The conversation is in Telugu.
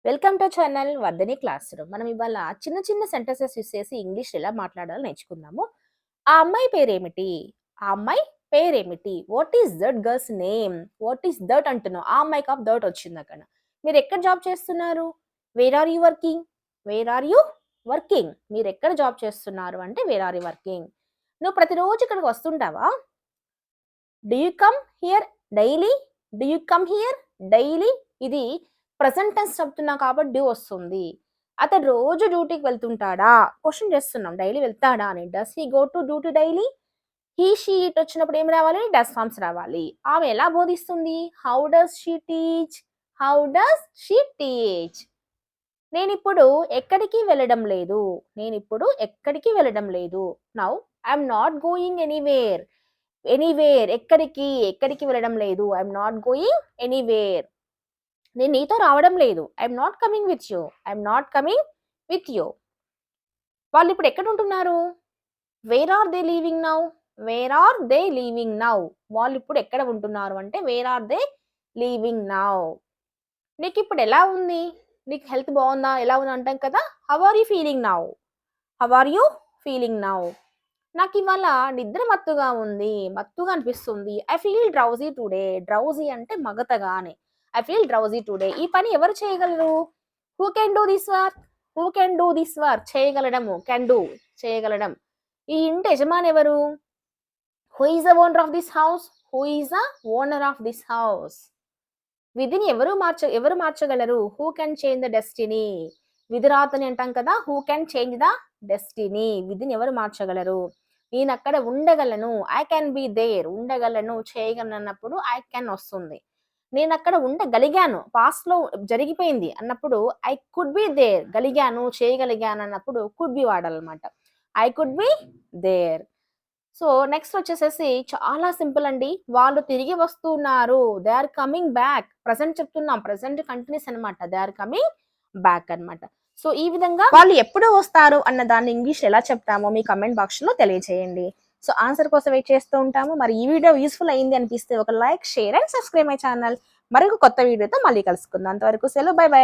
Welcome to channel Vardhani class room. మనం ఇవాళ చిన్న చిన్న సెంటెన్సెస్ యూస్ చేసి ఇంగ్లీష్ ఎలా మాట్లాడాలో నేర్చుకుందాము. ఆ అమ్మాయి పేరేమిటి? ఆ అమ్మాయి పేరేమిటి? What is that girls name? What is that అంటున్నావు. ఆ అమ్మాయికి ఆఫ్ దట్ వచ్చింది అక్కడ. మీరు ఎక్కడ జాబ్ చేస్తున్నారు? Where are you working? Where are you working? మీరు ఎక్కడ జాబ్ చేస్తున్నారు అంటే వేర్ ఆర్ యూ వర్కింగ్? నువ్వు ప్రతిరోజు ఇక్కడికి వస్తుంటావా? Do you come here daily? Do you come here daily? ఇది ప్రెజెంట్ టెన్స్ చెప్తున్నా కాబట్టి డ్యూ వస్తుంది. అతను రోజు డ్యూటీకి వెళ్తుంటాడా? క్వశ్చన్ చేస్తున్నాం. డైలీ వెళ్తాడా అని. Does he go to duty daily? He she it వచ్చినప్పుడు ఏం రావాలి? డస్ ఫార్మ్స్ రావాలి. ఆమె ఎలా బోధిస్తుంది? How does she teach? How does she teach? నేనిప్పుడు ఎక్కడికి వెళ్ళడం లేదు. నేనిప్పుడు ఎక్కడికి వెళ్ళడం లేదు. Now I'm not going anywhere. Anywhere ఎక్కడికి? ఎక్కడికి వెళ్ళడం లేదు. I'm not going anywhere. నేను నీతో రావడం లేదు. I'm not coming with you. I'm not coming with you. వాళ్ళు ఇప్పుడు ఎక్కడ ఉంటున్నారు? Wear are they leaving now? Where are they leaving now? వాళ్ళు ఇప్పుడు ఎక్కడ ఉంటున్నారు అంటే where are they leaving now. నీకు ఇప్పుడు ఎలా ఉంది? నీకు హెల్త్ బాగుందా? ఎలా ఉంది అంటాం కదా. How are you feeling now? How are you feeling now? నాకు ఇవాళ నిద్ర మత్తుగా ఉంది. మత్తుగా అనిపిస్తుంది. I feel drowsy today. Drowsy అంటే మగతగా అని. I feel drowsy today. ఈ పని ఎవరు చేయగలరు? Who can do this work? Who can do this work? చేయగలడము. కెన్ డూ చేయగలడం. ఈ ఇంటి యజమాని ఎవరు? Who is the owner of this house? Who is the owner of this house? విధిని ఎవరు మార్చగలరు? Who can change the destiny? విధిరాతని అంటాం కదా. Who can change the destiny? విధిని ఎవరు మార్చగలరు? నేను అక్కడ ఉండగలను. I can be there. ఉండగలను చేయగలను అన్నప్పుడు ఐ కెన్ వస్తుంది. నేను అక్కడ ఉండగలిగాను. పాస్ట్ లో జరిగిపోయింది అన్నప్పుడు ఐ కుడ్ బి దేర్. గలిగాను చేయగలిగాను అన్నప్పుడు కుడ్ బి వాడాలన్నమాట. I could be there. So next వచ్చేసేసి చాలా సింపుల్ అండి. వాళ్ళు తిరిగి వస్తున్నారు. They are coming back. Present చెప్తున్నాం. ప్రెసెంట్ కంటిన్యూస్ అనమాట. దే ఆర్ కమింగ్ బ్యాక్ అనమాట. సో ఈ విధంగా వాళ్ళు ఎప్పుడు వస్తారు అన్న దాన్ని ఇంగ్లీష్ ఎలా చెప్తామో మీ కమెంట్ బాక్స్ లో తెలియజేయండి. సో ఆన్సర్ కోసం వెయిట్ చేస్తూ ఉంటాము. మరి ఈ వీడియో యూస్ఫుల్ అయింది అనిపిస్తే ఒక like, share and subscribe my channel. మరొక కొత్త వీడియోతో మళ్ళీ కలుసుకుందాం. అంతవరకు సెలవు. By by.